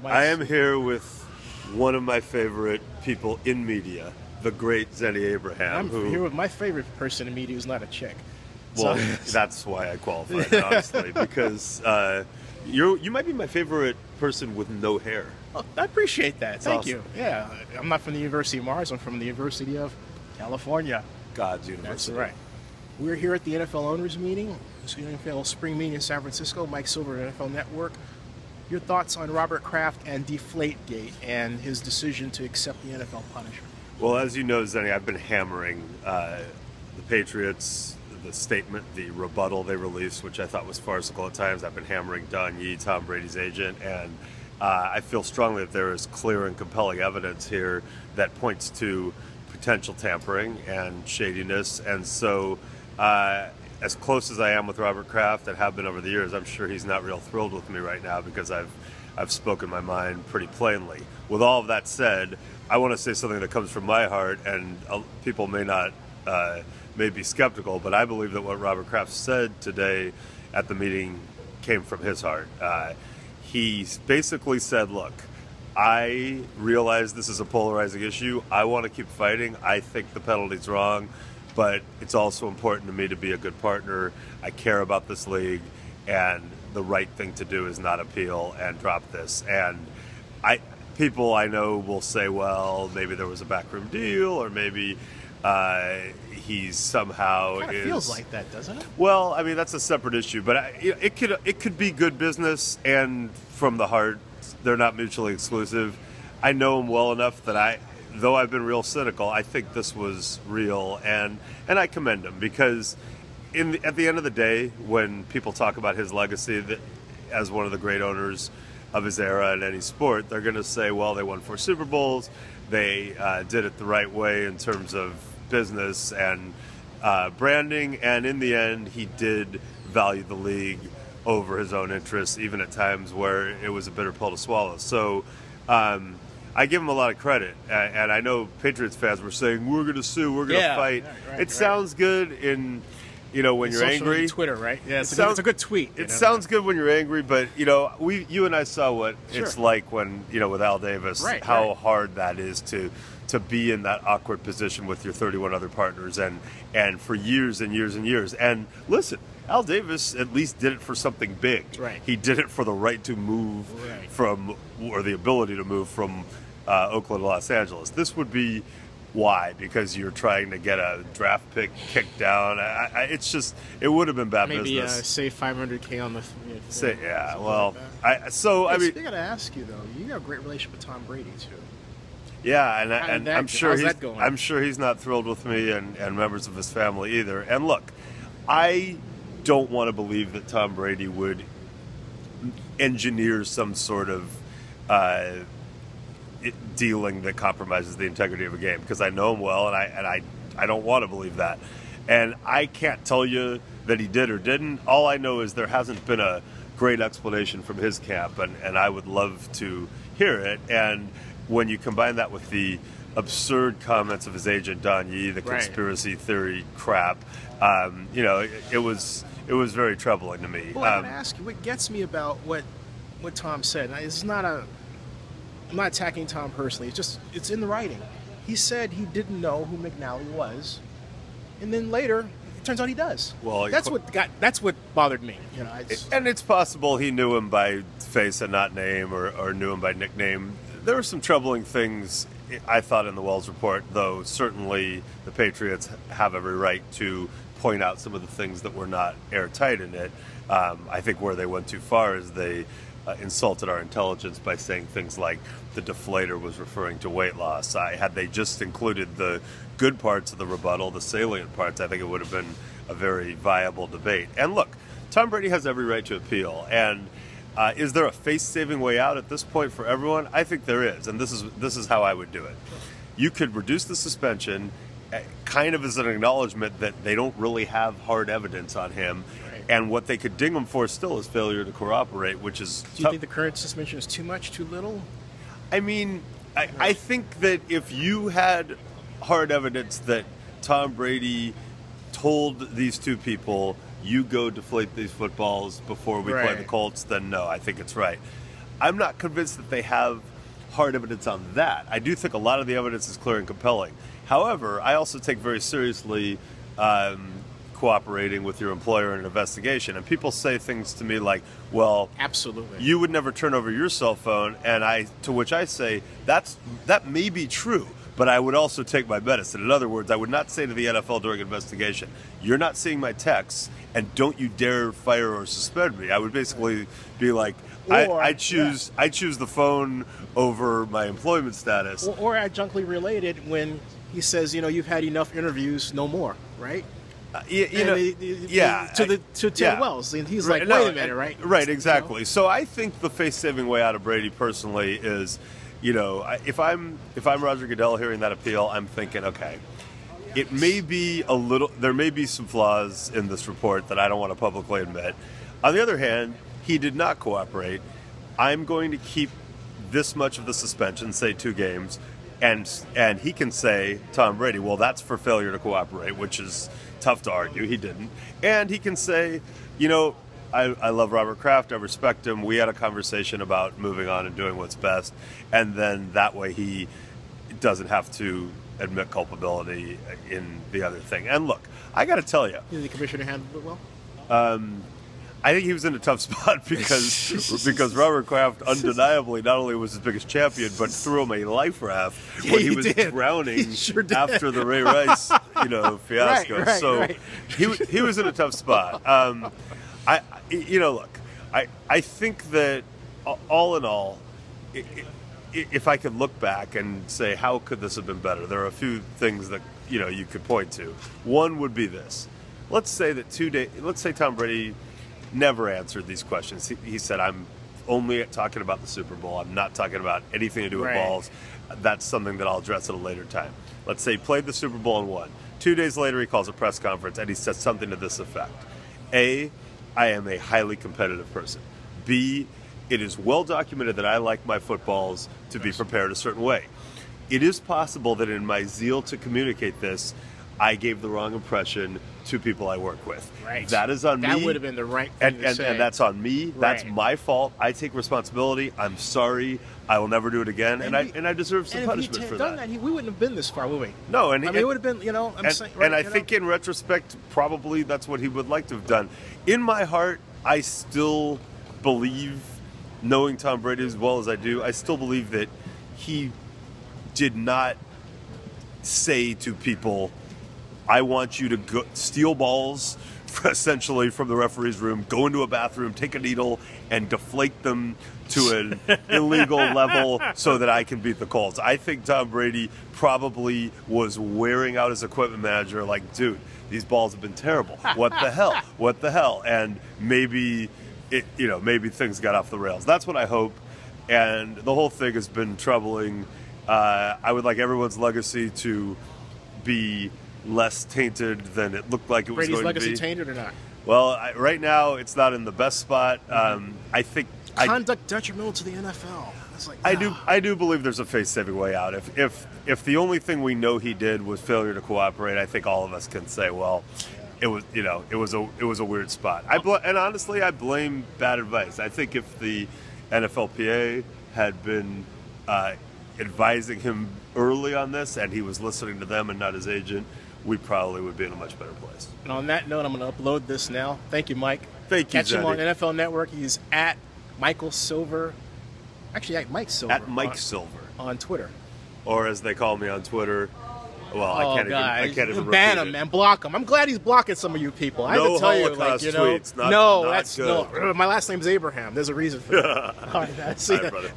I am here with one of my favorite people in media, the great Zenny Abraham. I'm here with my favorite person in media who's not a chick. Well, that's why I qualified, honestly, because you might be my favorite person with no hair. Oh, I appreciate that. Thank awesome. you. Yeah, I'm not from the University of Mars. I'm from the University of California. God's University. That's right. We're here at the NFL owners meeting, the NFL spring meeting in San Francisco. Mike Silver, NFL Network. Your thoughts on Robert Kraft and Deflate Gate and his decision to accept the NFL punishment? Well, as you know, Zenny, I've been hammering the Patriots, the statement, the rebuttal they released, which I thought was farcical at times. I've been hammering Don Yee, Tom Brady's agent, and I feel strongly that there is clear and compelling evidence here that points to potential tampering and shadiness. And so, as close as I am with Robert Kraft and have been over the years, I'm sure he's not real thrilled with me right now because I've spoken my mind pretty plainly. With all of that said, I want to say something that comes from my heart, and people may be skeptical, but I believe that what Robert Kraft said today at the meeting came from his heart. He basically said, look, I realize this is a polarizing issue. I want to keep fighting. I think the penalty's wrong, but it's also important to me to be a good partner. I care about this league, and the right thing to do is not appeal and drop this. And people I know will say, well, maybe there was a backroom deal, or maybe he's somehow It kind of feels like that, doesn't it? Well, I mean, that's a separate issue, but it could be good business and from the heart. They're not mutually exclusive. I know him well enough that though I've been real cynical, I think this was real, and I commend him because at the end of the day, when people talk about his legacy as one of the great owners of his era in any sport, they're going to say, well, they won 4 Super Bowls, they did it the right way in terms of business and branding, and in the end, he did value the league over his own interests, even at times where it was a bitter pill to swallow. So I give him a lot of credit, and I know Patriots fans were saying, we're going to sue, we're going to fight. It sounds good when you're angry. Twitter, right? Yeah, it's a good tweet. It sounds good when you're angry, but you and I saw what it's like when with Al Davis, how hard that is to be in that awkward position with your 31 other partners, and for years and years and years. And listen, Al Davis at least did it for something big. Right. He did it for the right to move from, or the ability to move from Oakland to Los Angeles. This would be why? Because you're trying to get a draft pick kicked down. It would have been bad maybe, business. Maybe save $500K on the. Well, I mean, I got to ask you though. You got a great relationship with Tom Brady too. Yeah, and I'm sure I'm sure he's not thrilled with me and members of his family either. And look, I don't want to believe that Tom Brady would engineer some sort of dealing that compromises the integrity of a game, because I know him well, and I don't want to believe that. And I can't tell you that he did or didn't. All I know is there hasn't been a great explanation from his camp, and I would love to hear it. And when you combine that with the absurd comments of his agent Don Yee, the conspiracy theory crap, it was very troubling to me. Well, I'm going to ask you, what gets me about what Tom said, I'm not attacking Tom personally, it's in the writing. He said he didn't know who McNally was, and then later, it turns out he does. Well, that's what bothered me. And it's possible he knew him by face and not name, or knew him by nickname. There were some troubling things, I thought, in the Wells report, though certainly the Patriots have every right to point out some of the things that were not airtight in it. I think where they went too far is they insulted our intelligence by saying things like the deflator was referring to weight loss. Had they just included the good parts of the rebuttal, the salient parts, I think it would have been a very viable debate. And look, Tom Brady has every right to appeal, and is there a face-saving way out at this point for everyone? I think there is, and this is how I would do it. You could reduce the suspension, kind of as an acknowledgement that they don't really have hard evidence on him, and what they could ding him for still is failure to cooperate, which is. Do you think the current suspension is too much, too little? I mean, I think that if you had hard evidence that Tom Brady told these two people, you go deflate these footballs before we play the Colts, then no, I think it's right. I'm not convinced that they have hard evidence on that. I do think a lot of the evidence is clear and compelling. However, I also take very seriously cooperating with your employer in an investigation. And people say things to me like, well, absolutely, you would never turn over your cell phone. And to which I say, that may be true, but I would also take my medicine. In other words, I would not say to the NFL during investigation, you're not seeing my texts, and don't you dare fire or suspend me. I would basically be like, I choose the phone over my employment status. Or adjunctly related when he says, you've had enough interviews, no more, right? To Tim Wells, and he's like, wait a minute, right? Right, exactly. So I think the face-saving way out of Brady personally is, if I'm Roger Goodell hearing that appeal, I'm thinking, okay, it may be there may be some flaws in this report that I don't want to publicly admit. On the other hand, he did not cooperate. I'm going to keep this much of the suspension, say 2 games, and he can say, Tom Brady, well, that's for failure to cooperate, which is tough to argue. He didn't. And he can say, I love Robert Kraft. I respect him. We had a conversation about moving on and doing what's best. And then that way he doesn't have to admit culpability in the other thing. And look, I got to tell you. Did the commissioner handle it well? I think he was in a tough spot because Robert Kraft undeniably not only was his biggest champion, but threw him a life raft when he was drowning after the Ray Rice, fiasco. Right. He was in a tough spot. Look, I think that all in all, if I could look back and say how could this have been better, there are a few things that you could point to. One would be this: let's say Tom Brady never answered these questions. He said, I'm only talking about the Super Bowl. I'm not talking about anything to do with balls. That's something that I'll address at a later time. Let's say he played the Super Bowl and won. 2 days later, he calls a press conference and he says something to this effect. A, I am a highly competitive person. B, it is well documented that I like my footballs to be prepared a certain way. It is possible that in my zeal to communicate this, I gave the wrong impression to people I work with. Right. That is on me. That would have been the right thing to say. And that's on me. That's my fault. I take responsibility. I'm sorry. I will never do it again. And I deserve some punishment for that. We wouldn't have been this far, would we? No. It would have been, I think in retrospect, probably that's what he would like to have done. In my heart, I still believe, knowing Tom Brady as well as I do, I still believe that he did not say to people, I want you to go steal balls, essentially, from the referee's room, go into a bathroom, take a needle, and deflate them to an illegal level so that I can beat the Colts. I think Tom Brady probably was wearing out his equipment manager like, dude, these balls have been terrible. What the hell? What the hell? And maybe things got off the rails. That's what I hope. And the whole thing has been troubling. I would like everyone's legacy to be less tainted than it looked like it was Brady's going to be. legacy tainted or not? Well, right now it's not in the best spot. I think conduct detrimental to the NFL. That's like, I do believe there's a face-saving way out. If the only thing we know he did was failure to cooperate, I think all of us can say, well, it was a weird spot. And honestly, I blame bad advice. I think if the NFLPA had been advising him early on this and he was listening to them and not his agent, we probably would be in a much better place. And on that note, I'm going to upload this now. Thank you, Mike. Thank you, Catch him on NFL Network. He's at Michael Silver. Actually, at Mike Silver. At Mike Silver. On Twitter. Or as they call me on Twitter, well, I can't even ban him, man. Block him. I'm glad he's blocking some of you people. I have to tell you, tweets. Not that's good. no. My last name's Abraham. There's a reason for that. All right, man. See ya. Brother.